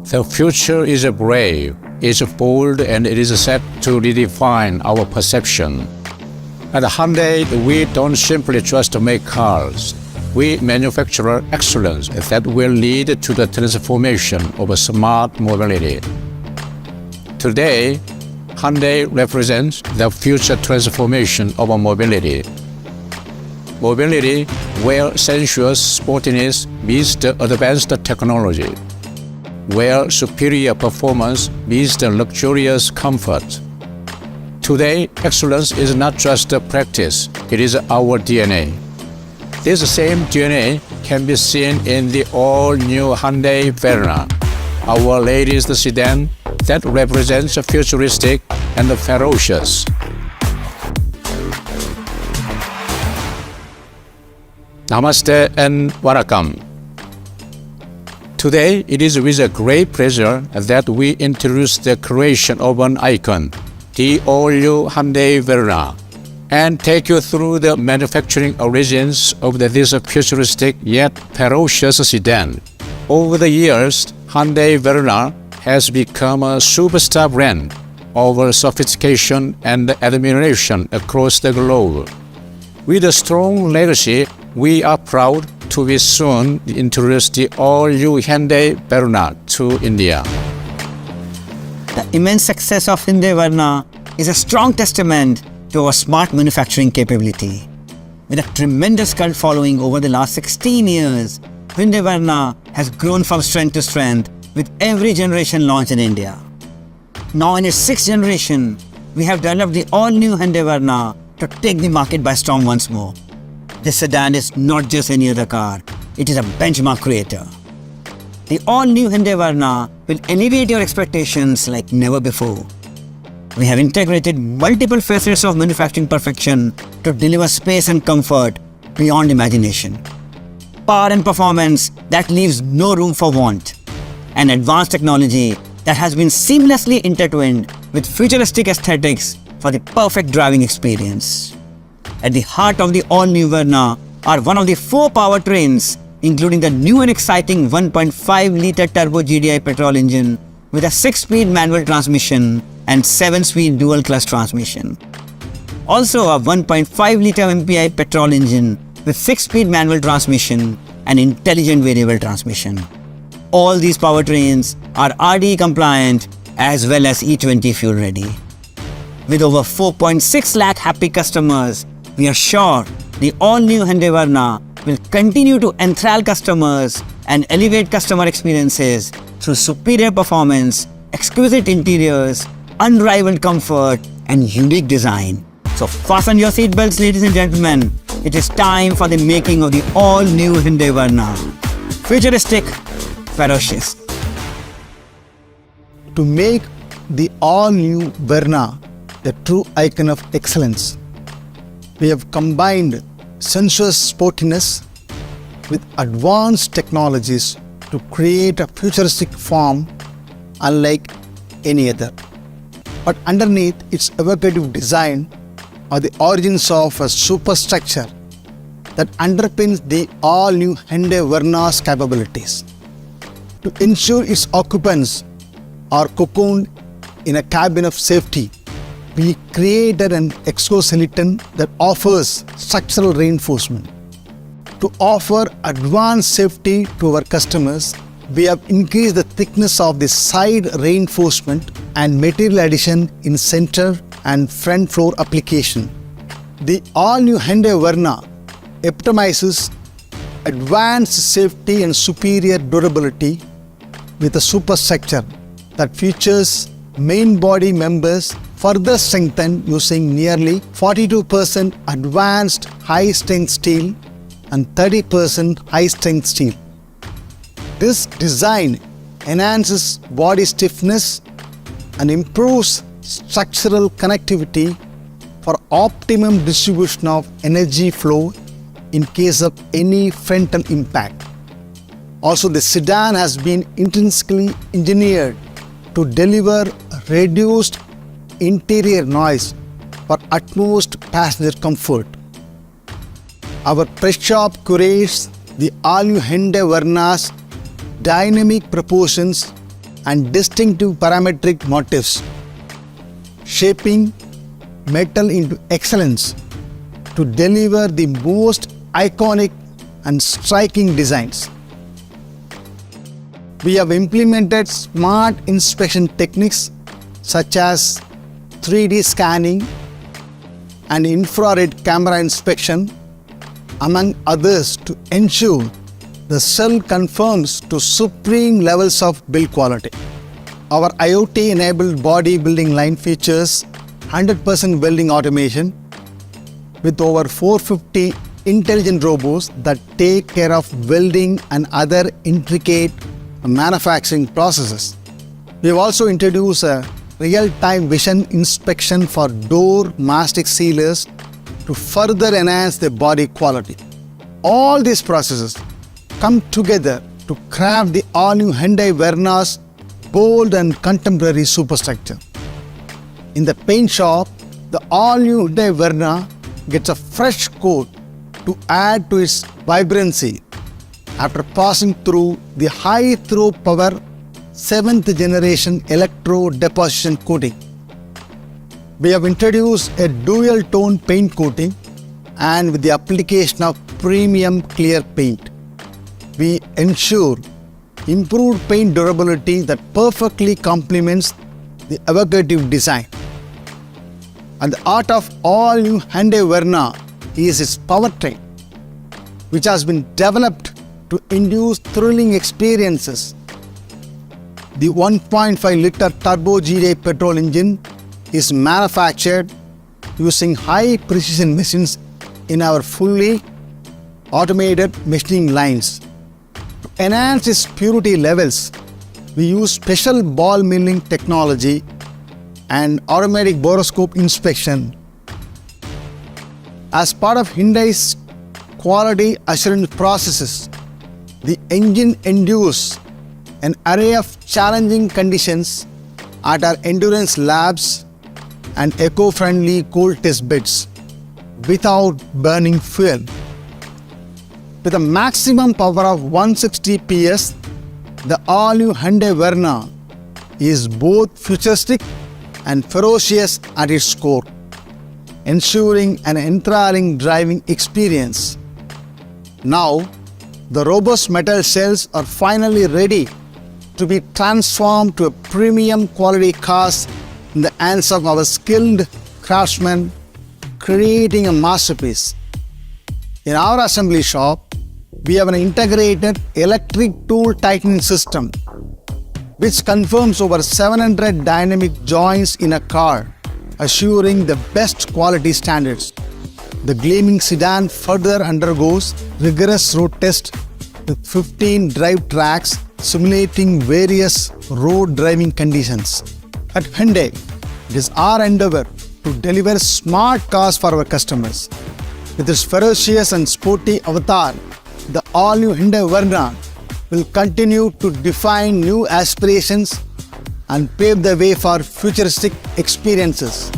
The future is brave, is bold, and it is set to redefine our perception. At Hyundai, we don't simply just make cars. We manufacture excellence that will lead to the transformation of smart mobility. Today, Hyundai represents the future transformation of mobility. Mobility where sensuous sportiness meets the advanced technology, where superior performance meets the luxurious comfort. Today, excellence is not just a practice, it is our DNA. This same DNA can be seen in the all-new Hyundai VERNA, our latest sedan that represents futuristic and ferocious. Namaste and welcome. Today, it is with a great pleasure that we introduce the creation of an icon, the all-new Hyundai VERNA, and take you through the manufacturing origins of this futuristic yet ferocious sedan. Over the years, Hyundai VERNA has become a superstar brand of sophistication and admiration across the globe. With a strong legacy, we are proud to be soon introduce the all-new Hyundai VERNA to India. The immense success of Hyundai VERNA is a strong testament to our smart manufacturing capability. With a tremendous cult following over the last 16 years, Hyundai VERNA has grown from strength to strength with every generation launched in India. Now in its 6th generation, we have developed the all-new Hyundai VERNA to take the market by storm once more. This sedan is not just any other car, it is a benchmark creator. The all-new Hyundai VERNA will elevate your expectations like never before. We have integrated multiple facets of manufacturing perfection to deliver space and comfort beyond imagination. Power and performance that leaves no room for want. And advanced technology that has been seamlessly intertwined with futuristic aesthetics for the perfect driving experience. At the heart of the all-new VERNA are one of the 4 powertrains, including the new and exciting 1.5-litre turbo GDI petrol engine with a 6-speed manual transmission and 7-speed dual-clutch transmission. Also a 1.5-litre MPI petrol engine with 6-speed manual transmission and intelligent variable transmission. All these powertrains are RDE compliant as well as E20 fuel ready. With over 4.6 lakh happy customers, we are sure the all-new Hyundai VERNA will continue to enthrall customers and elevate customer experiences through superior performance, exquisite interiors, unrivaled comfort, and unique design. So fasten your seatbelts, ladies and gentlemen. It is time for the making of the all-new Hyundai VERNA. Futuristic, ferocious. To make the all-new VERNA a true icon of excellence, we have combined sensuous sportiness with advanced technologies to create a futuristic form unlike any other. But underneath its evocative design are the origins of a superstructure that underpins the all-new Hyundai VERNA's capabilities. To ensure its occupants are cocooned in a cabin of safety, we created an exoskeleton that offers structural reinforcement. To offer advanced safety to our customers, we have increased the thickness of the side reinforcement and material addition in center and front floor application. The all-new Hyundai VERNA epitomizes advanced safety and superior durability with a superstructure that features main body members further strengthened using nearly 42% advanced high-strength steel and 30% high-strength steel. This design enhances body stiffness and improves structural connectivity for optimum distribution of energy flow in case of any frontal impact. Also, the sedan has been intrinsically engineered to deliver reduced interior noise for utmost passenger comfort. Our press shop curates the all-new Hyundai VERNA's dynamic proportions and distinctive parametric motifs, shaping metal into excellence to deliver the most iconic and striking designs. We have implemented smart inspection techniques such as 3D scanning and infrared camera inspection, among others, to ensure the cell conforms to supreme levels of build quality. Our IoT-enabled body building line features 100% welding automation with over 450 intelligent robots that take care of welding and other intricate manufacturing processes. We have also introduced a real-time vision inspection for door mastic sealers to further enhance their body quality. All these processes come together to craft the all-new Hyundai VERNA's bold and contemporary superstructure. In the paint shop, the all-new Hyundai VERNA gets a fresh coat to add to its vibrancy after passing through the high-throw power 7th generation Electro Deposition coating. We have introduced a dual-tone paint coating, and with the application of premium clear paint, we ensure improved paint durability that perfectly complements the evocative design. And the art of all new Hyundai VERNA is its powertrain, which has been developed to induce thrilling experiences. The 1.5-liter turbo GDI petrol engine is manufactured using high-precision machines in our fully automated machining lines. To enhance its purity levels, we use special ball milling technology and automatic Borescope inspection. As part of Hyundai's quality assurance processes, the engine endures an array of challenging conditions at our endurance labs and eco-friendly cold test beds without burning fuel. With a maximum power of 160 PS, the all-new Hyundai VERNA is both futuristic and ferocious at its core, ensuring an enthralling driving experience. Now, the robust metal shells are finally ready to be transformed to a premium quality cast in the hands of our skilled craftsmen, creating a masterpiece. In our assembly shop, we have an integrated electric tool tightening system which confirms over 700 dynamic joints in a car, assuring the best quality standards. The gleaming sedan further undergoes rigorous road tests with 15 drive tracks simulating various road driving conditions. At Hyundai, it is our endeavor to deliver smart cars for our customers. With its ferocious and sporty avatar, the all-new Hyundai VERNA will continue to define new aspirations and pave the way for futuristic experiences.